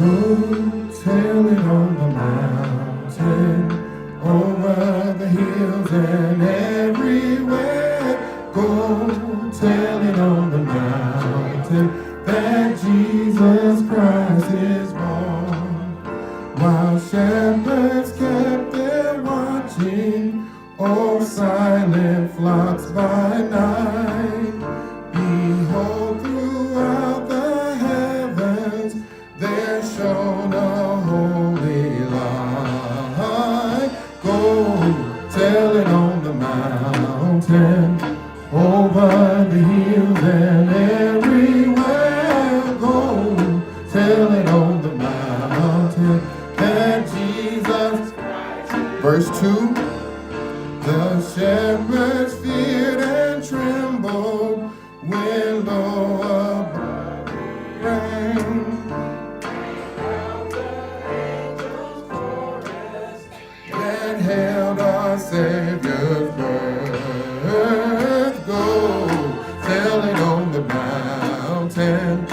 Go tell it on the mountain, over the hills and everywhere. Go tell it on the mountain that Jesus Christ is born. While shepherds kept their watching, oh silent flocks by night, behold throughout the heavens there shone a holy light. Go tell it on the mountain, over the hills and everywhere. Go tell it on the mountain that Jesus Christ. Verse 2, the shepherds feared and trembled when lo above the rain. That held our Savior's birth. Go tell it on the mountain,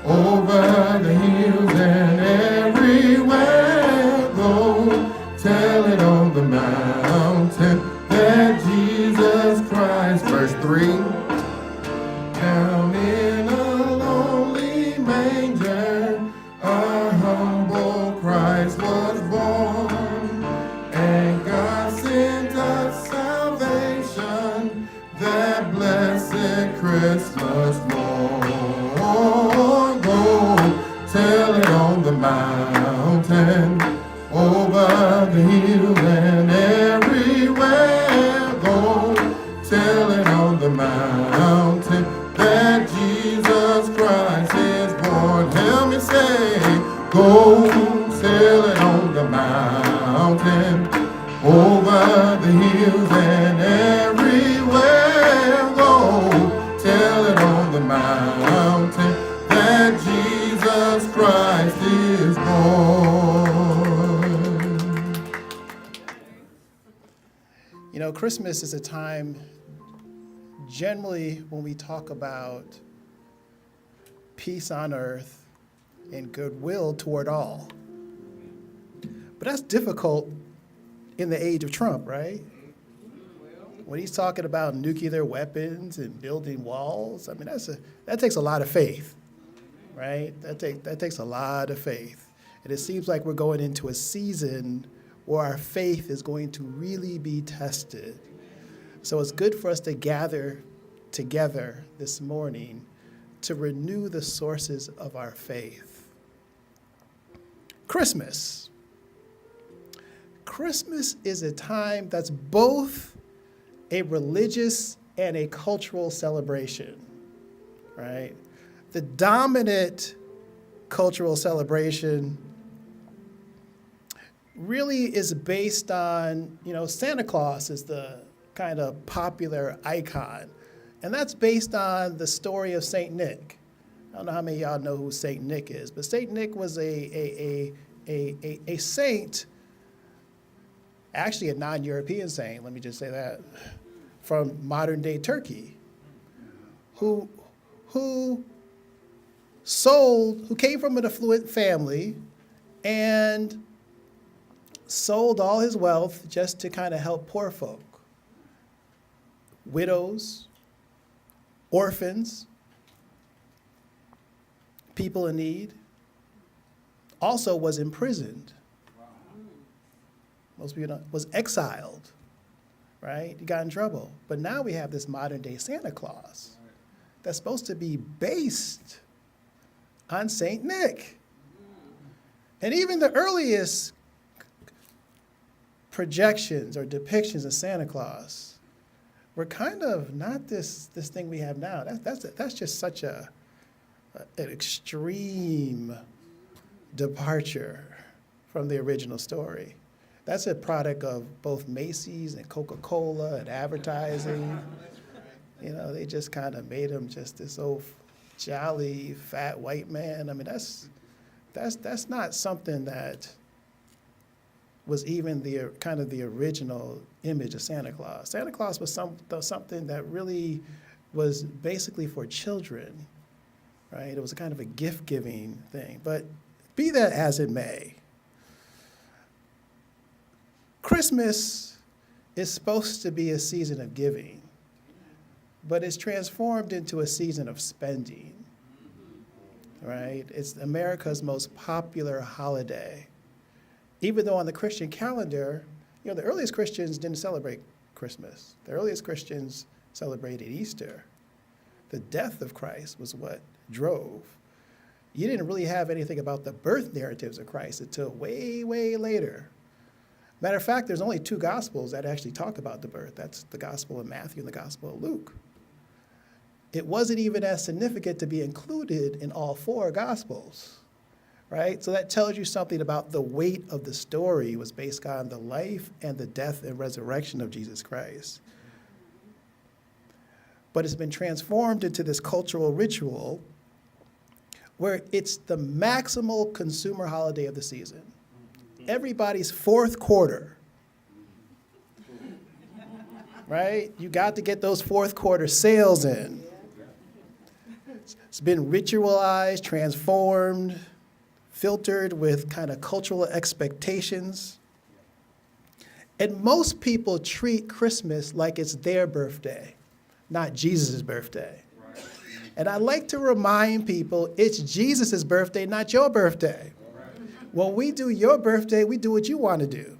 over the hills and everywhere. Go tell it on the mountain that Jesus Christ. Verse 3, down in a lonely manger, our humble Christ was born. And God sent us salvation that blessed Christmas morn. Go tell it on the mountain, over the hills and everywhere. Go tell it on the mountain that Jesus Christ is born. Help me say, go tell it on the mountain, over the hills and everywhere. Go tell it on the mountain that Jesus Christ is born. You know, Christmas is a time, generally, when we talk about peace on earth and goodwill toward all. But that's difficult in the age of Trump, right? When he's talking about nuclear weapons and building walls, I mean, that takes a lot of faith, right? That takes a lot of faith. And it seems like we're going into a season where our faith is going to really be tested. So it's good for us to gather together this morning to renew the sources of our faith. Christmas. Christmas is a time that's both a religious and a cultural celebration, right? The dominant cultural celebration really is based on, Santa Claus is the kind of popular icon. And that's based on the story of Saint Nick. I don't know how many of y'all know who Saint Nick is, but Saint Nick was a saint, actually a non-European saint, let me just say that, from modern day Turkey, who came from an affluent family and sold all his wealth just to kind of help poor folk, widows, orphans, people in need. Also was imprisoned. Most people don't, was exiled, right? He got in trouble. But now we have this modern day Santa Claus that's supposed to be based on Saint Nick. And even the earliest projections or depictions of Santa Claus were kind of not this thing we have now. That's just such an extreme departure from the original story. That's a product of both Macy's and Coca-Cola and advertising. They just kind of made him just this old jolly fat white man. I mean, that's not something that was even the kind of the original image of Santa Claus. Santa Claus was something that really was basically for children, right? It was a kind of a gift-giving thing. But Be that as it may, Christmas is supposed to be a season of giving, but it's transformed into a season of spending, right? It's America's most popular holiday. Even though on the Christian calendar, the earliest Christians didn't celebrate Christmas. The earliest Christians celebrated Easter. The death of Christ was what drove. You didn't really have anything about the birth narratives of Christ until way, way later. Matter of fact, there's only 2 Gospels that actually talk about the birth. That's the Gospel of Matthew and the Gospel of Luke. It wasn't even as significant to be included in all 4 Gospels, right? So that tells you something about the weight of the story was based on the life and the death and resurrection of Jesus Christ. But it's been transformed into this cultural ritual where it's the maximal consumer holiday of the season. Everybody's fourth quarter, right? You got to get those fourth quarter sales in. It's been ritualized, transformed, filtered with kind of cultural expectations. And most people treat Christmas like it's their birthday, not Jesus' birthday. And I like to remind people it's Jesus' birthday, not your birthday. When we do your birthday, we do what you want to do.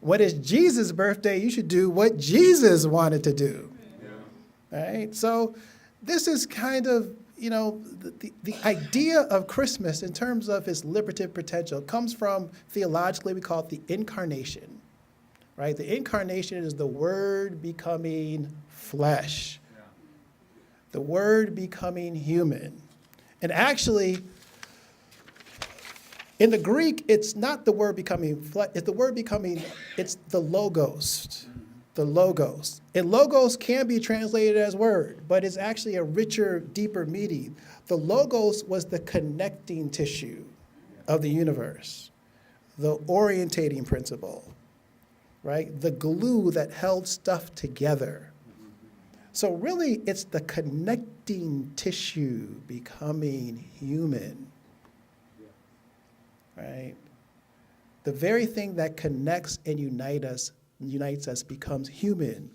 When it's Jesus' birthday, you should do what Jesus wanted to do. Right? So this is kind of, the idea of Christmas in terms of its liberative potential comes from, theologically, we call it the incarnation. Right? The incarnation is the Word becoming flesh. The Word becoming human. And actually, in the Greek, it's not the word becoming flesh, it's the word becoming, it's the logos, the logos. And logos can be translated as word, but it's actually a richer, deeper meaning. The logos was the connecting tissue of the universe, the orientating principle, right? The glue that held stuff together. So really, it's the connecting tissue becoming human. Right? The very thing that connects and unites us becomes human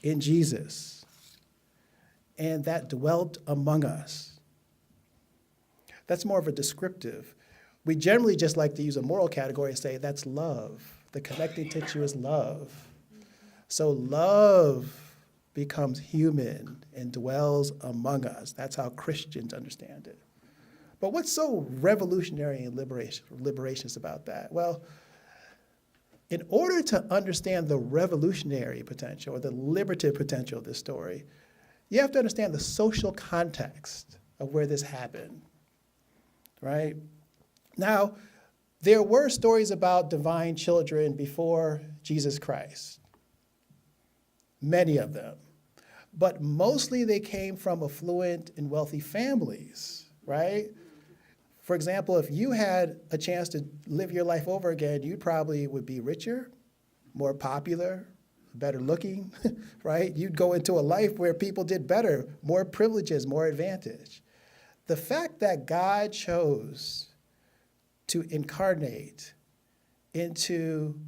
in Jesus. And that dwelt among us. That's more of a descriptive. We generally just like to use a moral category and say that's love. The connecting tissue is love. So love becomes human and dwells among us. That's how Christians understand it. But what's so revolutionary and liberationist about that? Well, in order to understand the revolutionary potential or the liberative potential of this story, you have to understand the social context of where this happened, right? Now, there were stories about divine children before Jesus Christ, many of them, but mostly they came from affluent and wealthy families, right? For example, if you had a chance to live your life over again, you probably would be richer, more popular, better looking, right? You'd go into a life where people did better, more privileges, more advantage. The fact that God chose to incarnate into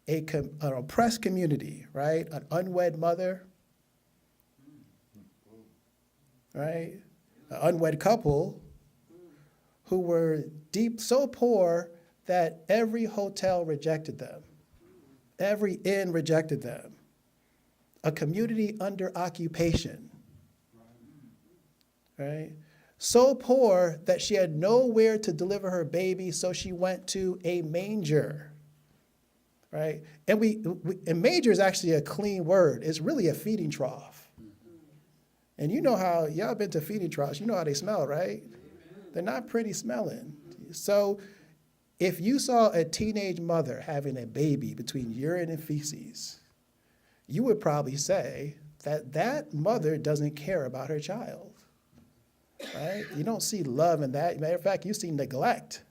an oppressed community, right? An unwed mother, right? An unwed couple who were so poor that every hotel rejected them. Every inn rejected them. A community under occupation, right? So poor that she had nowhere to deliver her baby, so she went to a manger, right? And and manger is actually a clean word. It's really a feeding trough. And you know how, y'all been to feeding troughs, you know how they smell, right? They're not pretty smelling. So if you saw a teenage mother having a baby between urine and feces, you would probably say that that mother doesn't care about her child, right? You don't see love in that. Matter of fact, you see neglect.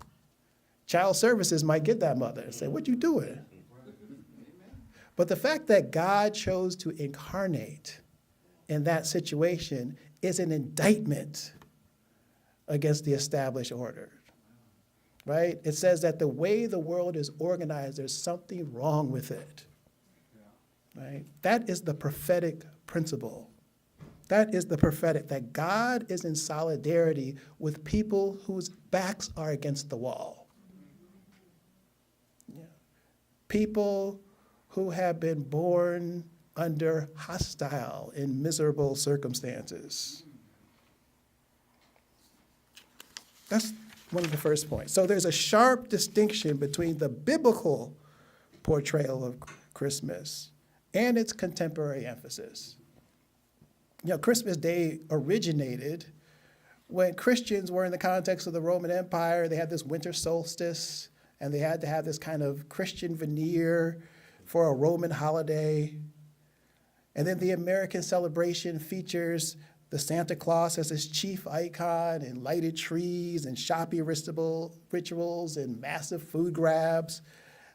Child services might get that mother and say, what you doing? But the fact that God chose to incarnate in that situation is an indictment against the established order. right? It says that the way the world is organized, there's something wrong with it, right? That is the prophetic principle. That is the prophetic, that God is in solidarity with people whose backs are against the wall. Yeah. People who have been born under hostile and miserable circumstances. That's one of the first points. So there's a sharp distinction between the biblical portrayal of Christmas and its contemporary emphasis. You know, Christmas Day originated when Christians were in the context of the Roman Empire. They had this winter solstice, and they had to have this kind of Christian veneer for a Roman holiday. And then the American celebration features the Santa Claus as its chief icon, and lighted trees and shopping rituals and massive food grabs.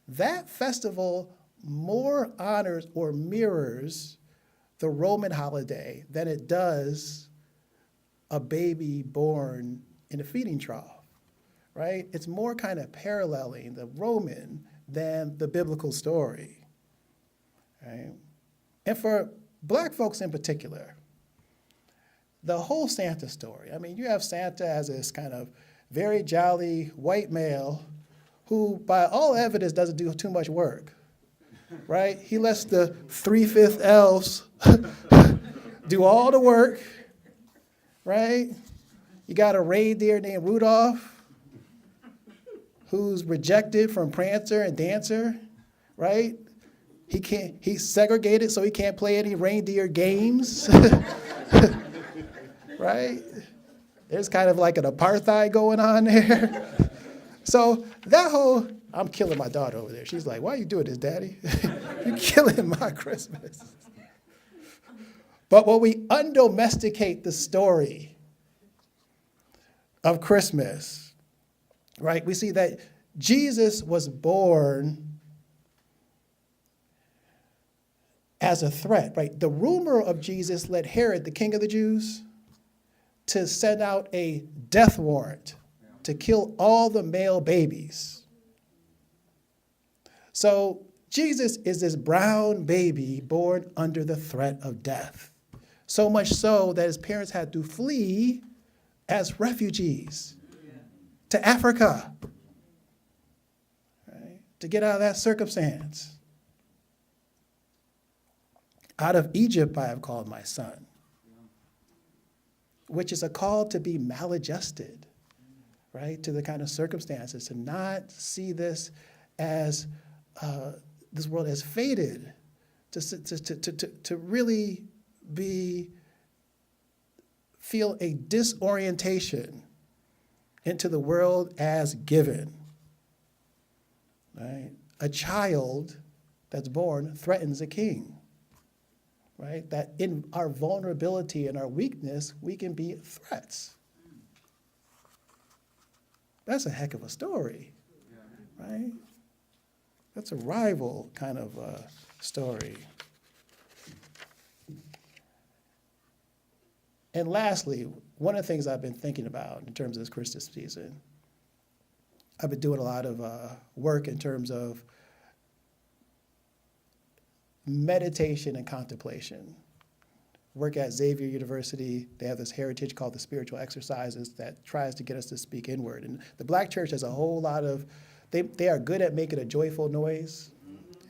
That festival more honors or mirrors the Roman holiday than it does a baby born in a feeding trough, right? It's more kind of paralleling the Roman than the biblical story, right? And for Black folks in particular, the whole Santa story, I mean, you have Santa as this kind of very jolly white male who, by all evidence, doesn't do too much work, right? He lets the 3/5 elves do all the work, right? You got a reindeer named Rudolph who's rejected from Prancer and Dancer, right? He's segregated, so he can't play any reindeer games, right? There's kind of like an apartheid going on there. So that whole, I'm killing my daughter over there. She's like, why are you doing this, Daddy? You're killing my Christmas. But when we undomesticate the story of Christmas, right, we see that Jesus was born as a threat, right? The rumor of Jesus led Herod, the king of the Jews, to send out a death warrant to kill all the male babies. So Jesus is this brown baby born under the threat of death. So much so that his parents had to flee as refugees to Africa, right, to get out of that circumstance. Out of Egypt I have called my son, which is a call to be maladjusted, right, to the kind of circumstances, to not see this as this world as fated, to really feel a disorientation into the world as given, right? A child that's born threatens a king, right? That in our vulnerability and our weakness, we can be threats. That's a heck of a story, right? That's a rival kind of story. And lastly, one of the things I've been thinking about in terms of this Christmas season, I've been doing a lot of work in terms of meditation and contemplation. Work at Xavier University, they have this heritage called the spiritual exercises that tries to get us to speak inward. And the Black church has a whole lot of, they are good at making a joyful noise,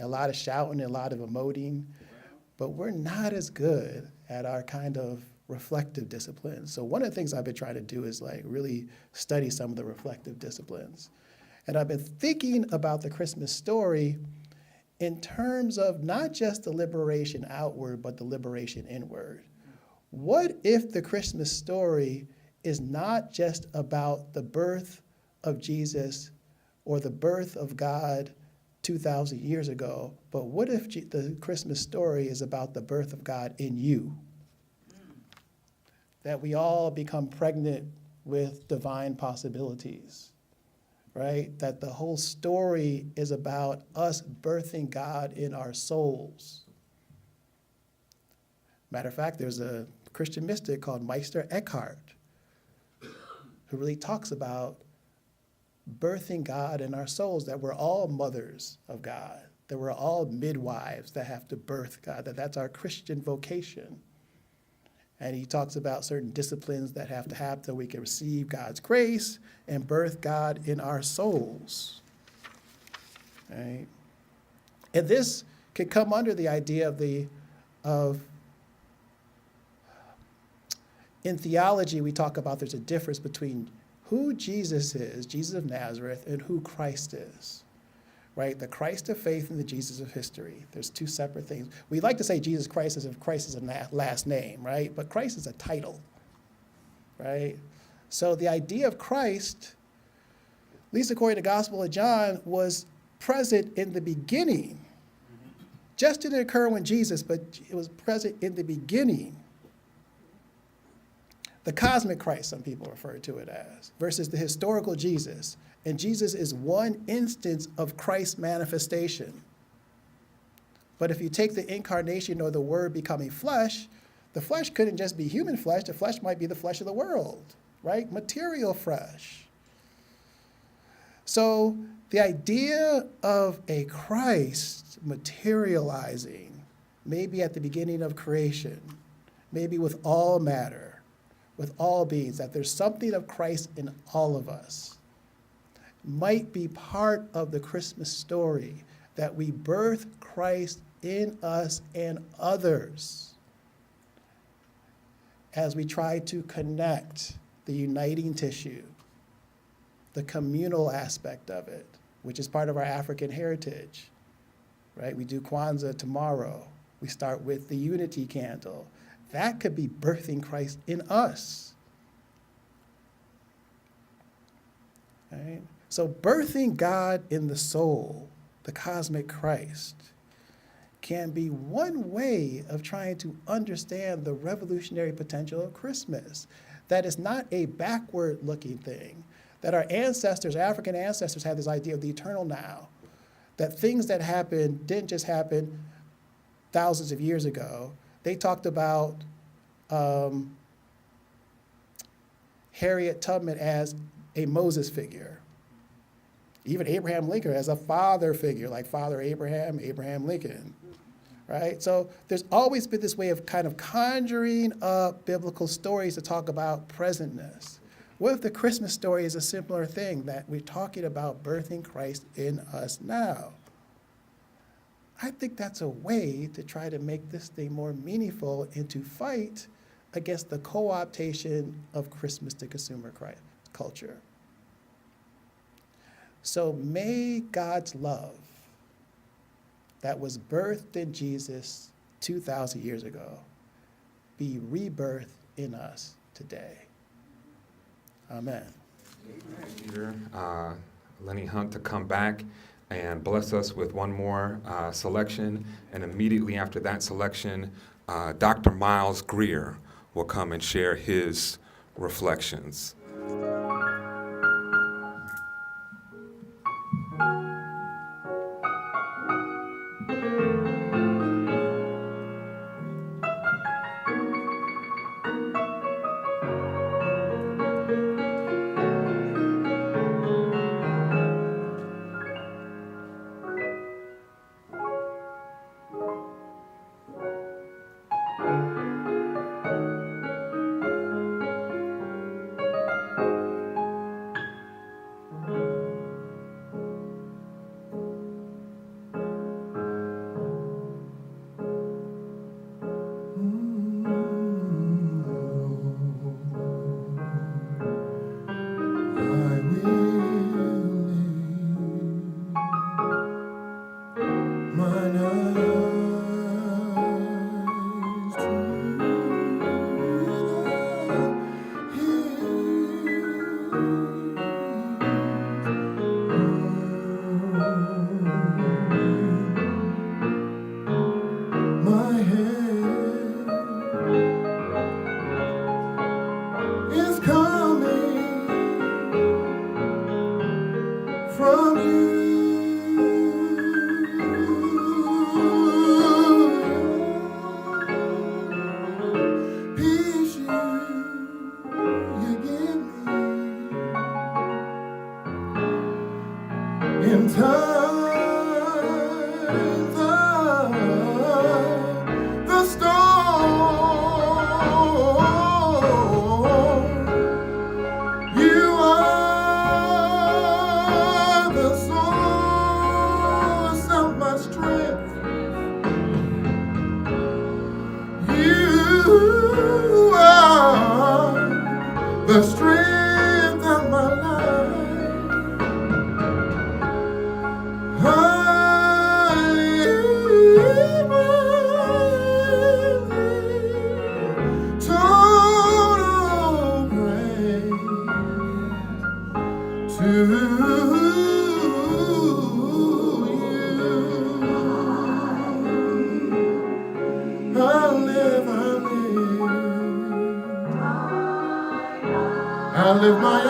a lot of shouting, a lot of emoting, but we're not as good at our kind of reflective disciplines. So one of the things I've been trying to do is like really study some of the reflective disciplines. And I've been thinking about the Christmas story in terms of not just the liberation outward, but the liberation inward. What if the Christmas story is not just about the birth of Jesus or the birth of God 2,000 years ago, but what if the Christmas story is about the birth of God in you? That we all become pregnant with divine possibilities, right? That the whole story is about us birthing God in our souls. Matter of fact, there's a Christian mystic called Meister Eckhart who really talks about birthing God in our souls, that we're all mothers of God, that we're all midwives that have to birth God, that's our Christian vocation. And he talks about certain disciplines that have to happen so we can receive God's grace and birth God in our souls. Right? And this could come under the idea of in theology, we talk about there's a difference between who Jesus is, Jesus of Nazareth, and who Christ is, right? The Christ of faith and the Jesus of history. There's two separate things. We like to say Jesus Christ as if Christ is a last name, right? But Christ is a title, right? So the idea of Christ, at least according to the Gospel of John, was present in the beginning. Just didn't occur when Jesus, but it was present in the beginning. The cosmic Christ, some people refer to it as, versus the historical Jesus. And Jesus is one instance of Christ's manifestation. But if you take the incarnation or the Word becoming flesh, the flesh couldn't just be human flesh. The flesh might be the flesh of the world, right? Material flesh. So the idea of a Christ materializing, maybe at the beginning of creation, maybe with all matter, with all beings, that there's something of Christ in all of us, might be part of the Christmas story, that we birth Christ in us and others as we try to connect the uniting tissue, the communal aspect of it, which is part of our African heritage, right? We do Kwanzaa tomorrow. We start with the unity candle. That could be birthing Christ in us. Right? So birthing God in the soul, the cosmic Christ, can be one way of trying to understand the revolutionary potential of Christmas. That is not a backward-looking thing. That our ancestors, African ancestors, had this idea of the eternal now. That things that happened didn't just happen thousands of years ago. They talked about Harriet Tubman as a Moses figure. Even Abraham Lincoln as a father figure, like Father Abraham, Abraham Lincoln, right? So there's always been this way of kind of conjuring up biblical stories to talk about presentness. What if the Christmas story is a similar thing, that we're talking about birthing Christ in us now? I think that's a way to try to make this thing more meaningful and to fight against the co-optation of Christmas to consumer culture. So may God's love that was birthed in Jesus 2,000 years ago be rebirthed in us today. Amen. Peter, Lenny Hunt to come back and bless us with one more selection. And immediately after that selection, Dr. Miles Grier will come and share his reflections. I lift my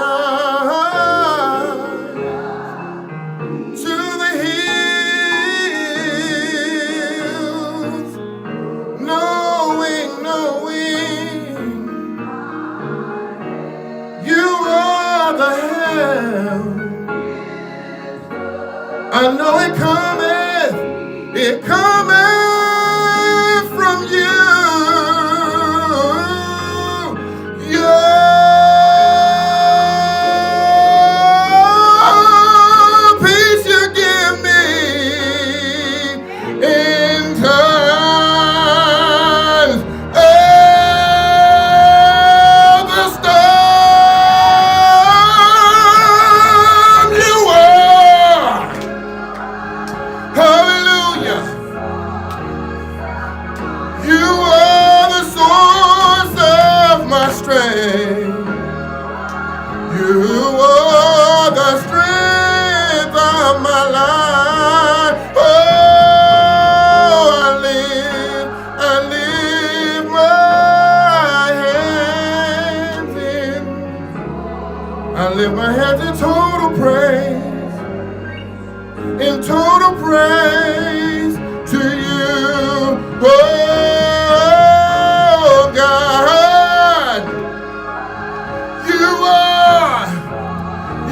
eyes to the hills, knowing you are the help. I know it cometh from you. Your peace you give me in times of the storm. You are. Hallelujah. You are the source of my strength. You are the strength of my life. Oh, I lift my hands I lift my hands in total praise to you, oh God.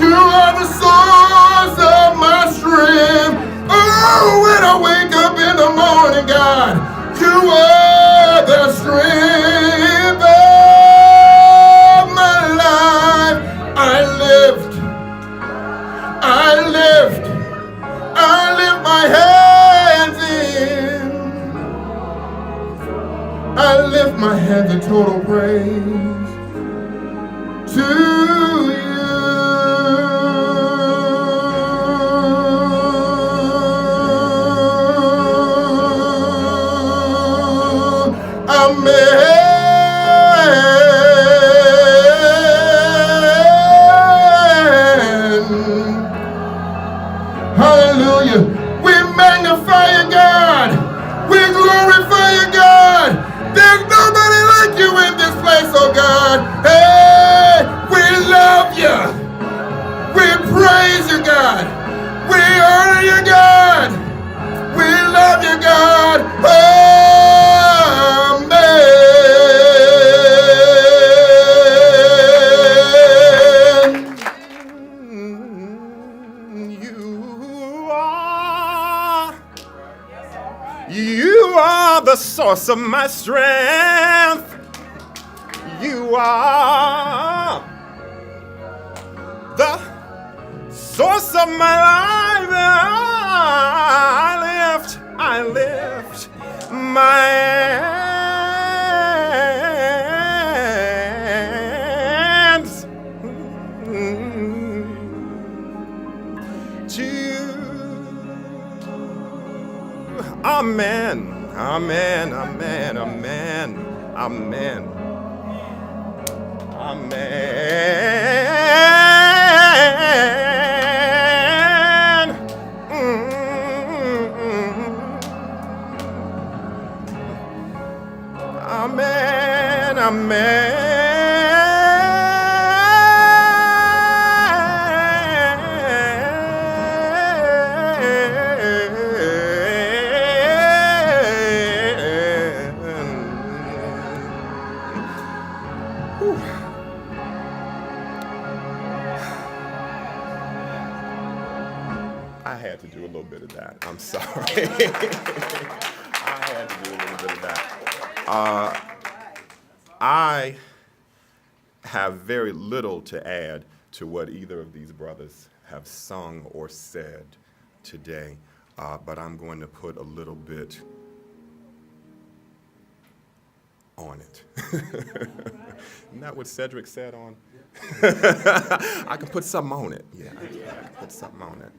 You are the source of my strength. Oh, when I wake up in the morning, God, you are the strength of my life. I lift my hands in. I lift my hands in total praise to you. Amen. Hallelujah. We magnify you, God. We glorify you, God. There's nobody like you in this place, oh God. Hey, we love you. We praise you, God. We honor you, God. We love you, God. You are the source of my strength. You are the source of my life. I lift my hands to you. Amen. Amen. Amen. Amen. Amen. Amen. Amen. Amen. I had to do a little bit of that. I'm sorry. I had to do a little bit of that. I have very little to add to what either of these brothers have sung or said today, but I'm going to put a little bit on it. Isn't that what Cedric said on? I can put something on it. Yeah, I can put something on it.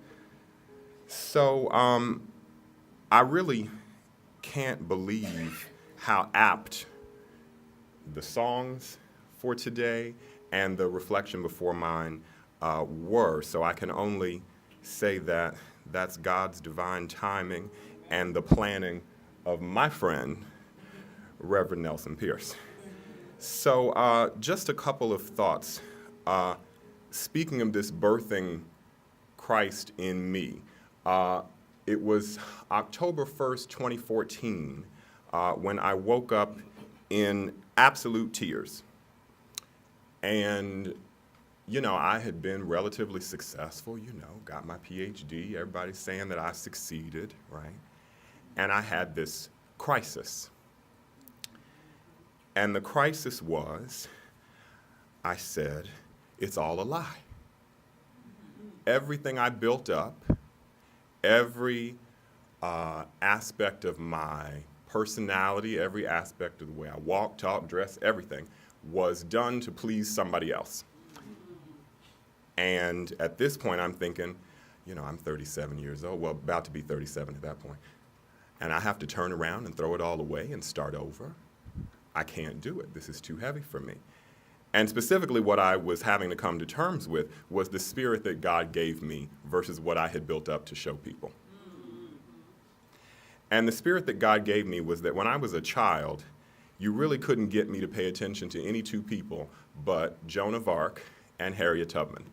So I really can't believe how apt the songs for today and the reflection before mine were. So I can only say that that's God's divine timing and the planning of my friend, Reverend Nelson Pierce. So just a couple of thoughts Speaking of this birthing Christ in me, it was October 1st, 2014, when I woke up in absolute tears. And, you know, I had been relatively successful, you know, got my PhD, everybody's saying that I succeeded, right? And I had this crisis. And the crisis was, I said, it's all a lie. Everything I built up, every aspect of my personality, every aspect of the way I walk, talk, dress, everything was done to please somebody else. And at this point, I'm thinking, you know, I'm 37 years old, well, about to be 37 at that point, and I have to turn around and throw it all away and start over. I can't do it. This is too heavy for me. And specifically what I was having to come to terms with was the spirit that God gave me versus what I had built up to show people. And the spirit that God gave me was that when I was a child, you really couldn't get me to pay attention to any two people but Joan of Arc and Harriet Tubman.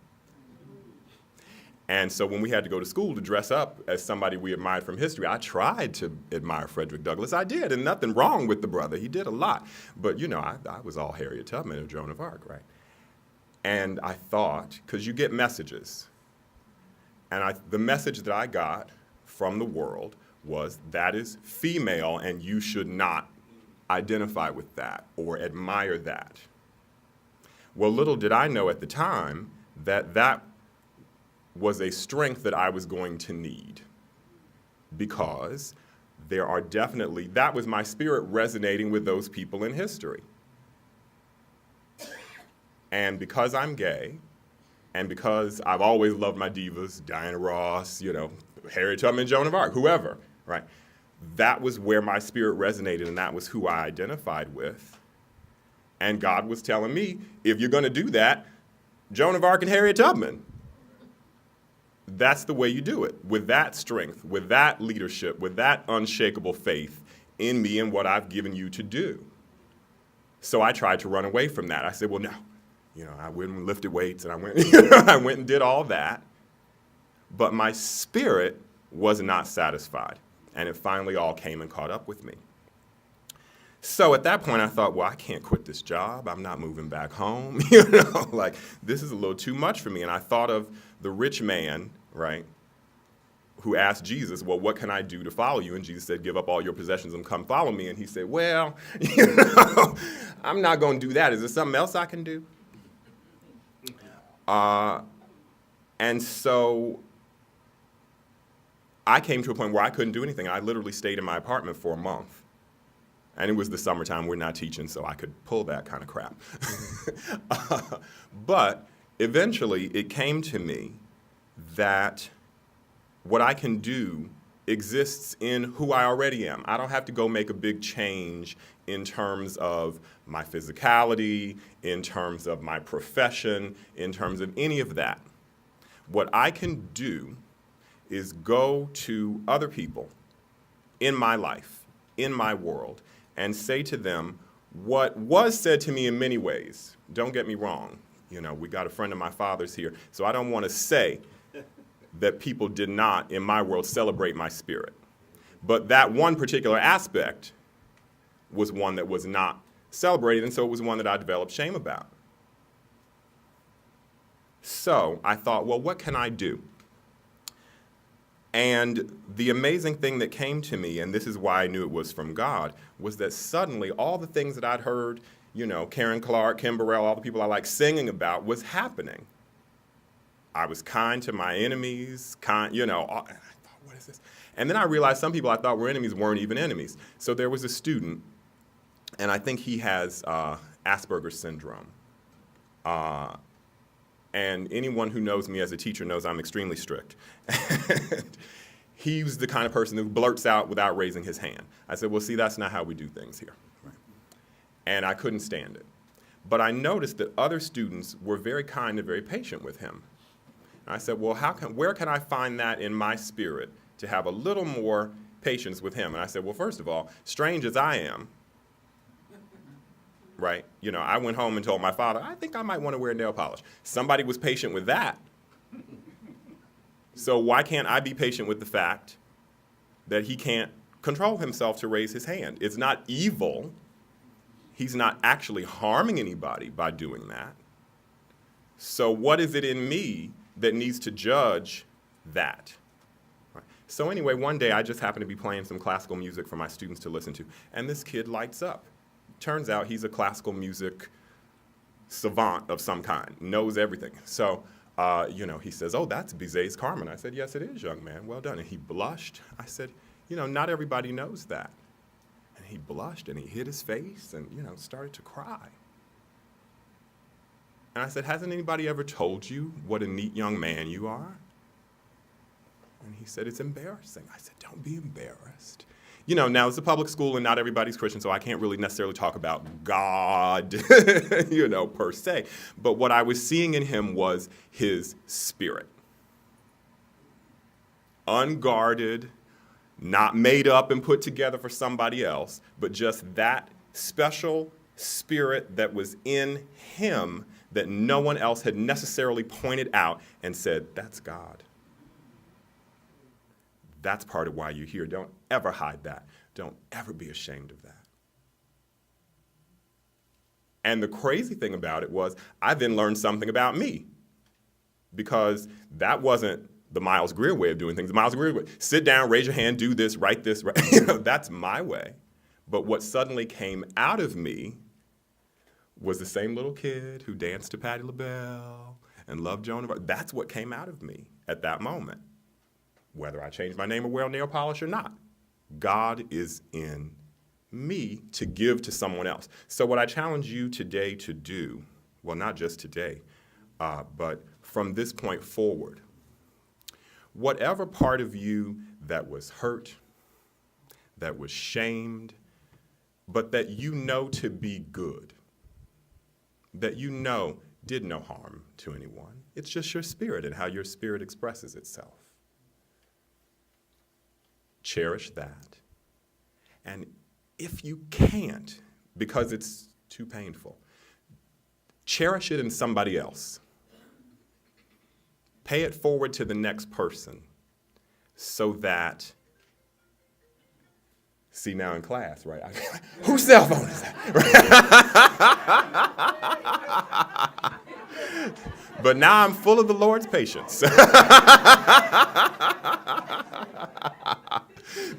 And so when we had to go to school to dress up as somebody we admired from history, I tried to admire Frederick Douglass. I did, and nothing wrong with the brother. He did a lot. But, you know, I was all Harriet Tubman or Joan of Arc, right? And I thought, because you get messages, and the message that I got from the world was that is female, and you should not identify with that or admire that. Well, little did I know at the time that that was a strength that I was going to need, because there are definitely, that was my spirit resonating with those people in history. And because I'm gay, and because I've always loved my divas, Diana Ross, you know, Harriet Tubman, Joan of Arc, whoever, right? That was where my spirit resonated, and that was who I identified with. And God was telling me, if you're going to do that, Joan of Arc and Harriet Tubman. That's the way you do it, with that strength, with that leadership, with that unshakable faith in me and what I've given you to do. So I tried to run away from that. I said, well, no. You know, I went and lifted weights, and I went and did all that. But my spirit was not satisfied, and it finally all came and caught up with me. So at that point, I thought, well, I can't quit this job. I'm not moving back home. You know, like, this is a little too much for me. And I thought of the rich man, right, who asked Jesus, well, what can I do to follow you? And Jesus said, give up all your possessions and come follow me. And he said, well, you know, I'm not going to do that. Is there something else I can do? And so I came to a point where I couldn't do anything. I literally stayed in my apartment for a month. And it was the summertime, we're not teaching, so I could pull that kind of crap. But eventually it came to me that what I can do exists in who I already am. I don't have to go make a big change in terms of my physicality, in terms of my profession, in terms of any of that. What I can do is go to other people in my life, in my world, and say to them what was said to me in many ways. Don't get me wrong. You know, we got a friend of my father's here, so I don't want to say that people did not, in my world, celebrate my spirit. But that one particular aspect was one that was not celebrated, and so it was one that I developed shame about. So I thought, well, what can I do? And the amazing thing that came to me, and this is why I knew it was from God, was that suddenly all the things that I'd heard, you know, Karen Clark, Kim Burrell, all the people I like singing about was happening. I was kind to my enemies, you know, and I thought, what is this? And then I realized some people I thought were enemies weren't even enemies. So there was a student, and I think he has Asperger's syndrome. And anyone who knows me as a teacher knows I'm extremely strict. He was the kind of person who blurts out without raising his hand. I said, well, see, that's not how we do things here. Right. And I couldn't stand it. But I noticed that other students were very kind and very patient with him. And I said, well, where can I find that in my spirit to have a little more patience with him? And I said, well, first of all, strange as I am, right? You know, I went home and told my father, I think I might want to wear nail polish. Somebody was patient with that. So why can't I be patient with the fact that he can't control himself to raise his hand? It's not evil. He's not actually harming anybody by doing that. So what is it in me that needs to judge that? Right. So anyway, one day I just happened to be playing some classical music for my students to listen to, and this kid lights up. Turns out he's a classical music savant of some kind, knows everything. So, he says, oh, that's Bizet's Carmen. I said, yes, it is, young man, well done. And he blushed. I said, not everybody knows that. And he blushed and he hid his face and, started to cry. And I said, hasn't anybody ever told you what a neat young man you are? And he said, it's embarrassing. I said, don't be embarrassed. Now it's a public school and not everybody's Christian, so I can't really necessarily talk about God, per se. But what I was seeing in him was his spirit. Unguarded, not made up and put together for somebody else, but just that special spirit that was in him that no one else had necessarily pointed out and said, that's God. That's part of why you're here. Don't ever hide that. Don't ever be ashamed of that. And the crazy thing about it was I then learned something about me, because that wasn't the Miles Grier way of doing things. The Miles Grier way, sit down, raise your hand, do this, write this, right? That's my way. But what suddenly came out of me was the same little kid who danced to Patti LaBelle and loved Joan of Arc. That's what came out of me at that moment. Whether I change my name or wear nail polish or not, God is in me to give to someone else. So what I challenge you today to do, well, not just today, but from this point forward, whatever part of you that was hurt, that was shamed, but that you know to be good, that did no harm to anyone, it's just your spirit and how your spirit expresses itself. Cherish that. And if you can't, because it's too painful, cherish it in somebody else. Pay it forward to the next person so that, see now in class, right? Whose cell phone is that? But now I'm full of the Lord's patience.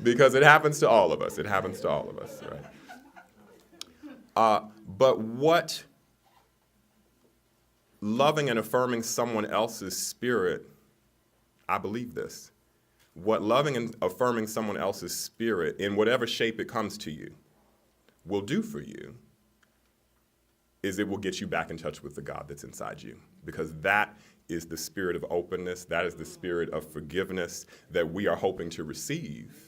Because it happens to all of us. It happens to all of us, right? But what loving and affirming someone else's spirit, I believe this, what loving and affirming someone else's spirit, in whatever shape it comes to you, will do for you is it will get you back in touch with the God that's inside you. Because that is the spirit of openness, that is the spirit of forgiveness that we are hoping to receive.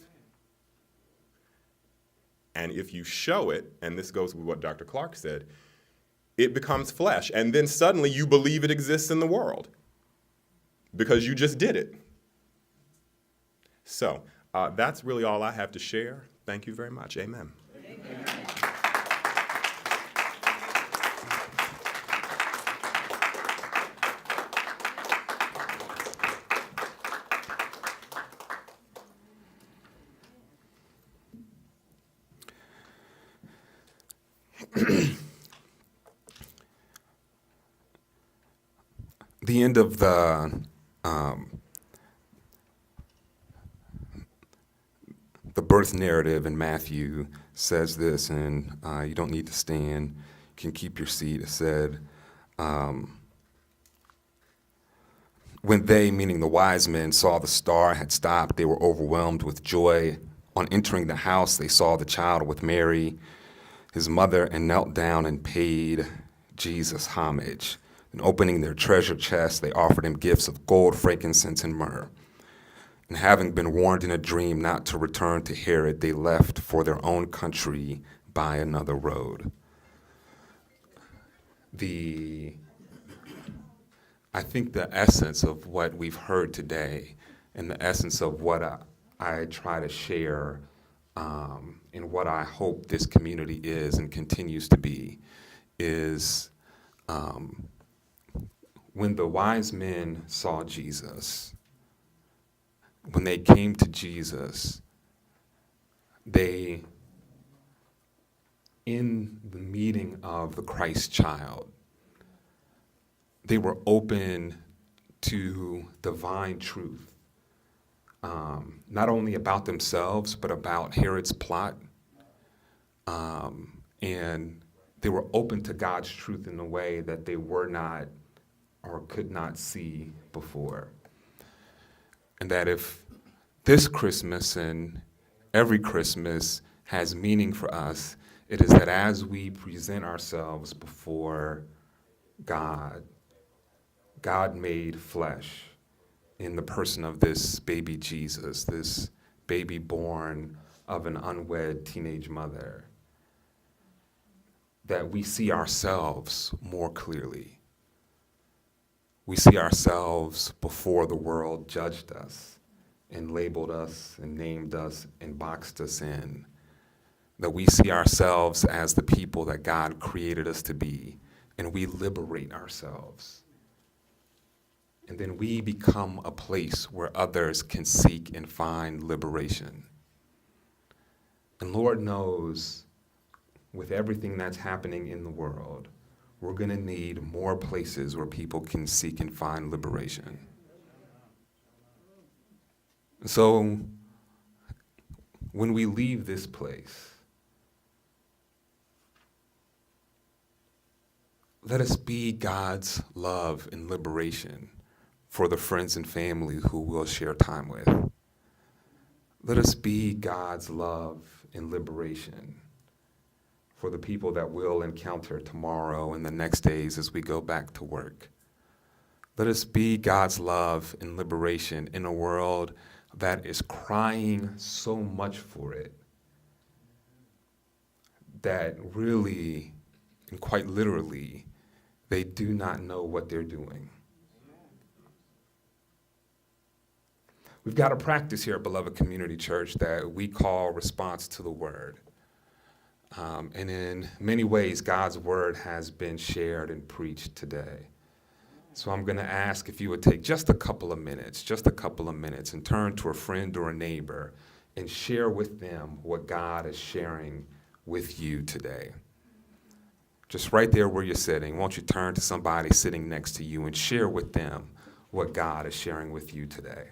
And if you show it, and this goes with what Dr. Clark said, it becomes flesh. And then suddenly you believe it exists in the world because you just did it. So that's really all I have to share. Thank you very much. Amen. Amen. The end of the birth narrative in Matthew says this, and you don't need to stand, you can keep your seat. It said, when they, meaning the wise men, saw the star had stopped, they were overwhelmed with joy. On entering the house, they saw the child with Mary, his mother, and knelt down and paid Jesus homage. And opening their treasure chests, they offered him gifts of gold, frankincense, and myrrh. And having been warned in a dream not to return to Herod, they left for their own country by another road. I think the essence of what we've heard today and the essence of what I try to share and what I hope this community is and continues to be, is when the wise men saw Jesus, when they came to Jesus, they, in the meeting of the Christ child, they were open to divine truth, not only about themselves, but about Herod's plot. And they were open to God's truth in a way that they were not or could not see before. And that if this Christmas and every Christmas has meaning for us, it is that as we present ourselves before God, God made flesh in the person of this baby Jesus, this baby born of an unwed teenage mother, that we see ourselves more clearly. We see ourselves before the world judged us and labeled us and named us and boxed us in. That we see ourselves as the people that God created us to be, and we liberate ourselves. And then we become a place where others can seek and find liberation. And Lord knows, with everything that's happening in the world, we're going to need more places where people can seek and find liberation. So when we leave this place, let us be God's love and liberation for the friends and family who we'll share time with. Let us be God's love and liberation for the people that we'll encounter tomorrow and the next days as we go back to work. Let us be God's love and liberation in a world that is crying so much for it, that really, and quite literally, they do not know what they're doing. We've got a practice here at Beloved Community Church that we call response to the word. And in many ways, God's word has been shared and preached today. So I'm going to ask if you would take just a couple of minutes, and turn to a friend or a neighbor and share with them what God is sharing with you today. Just right there where you're sitting, won't you turn to somebody sitting next to you and share with them what God is sharing with you today?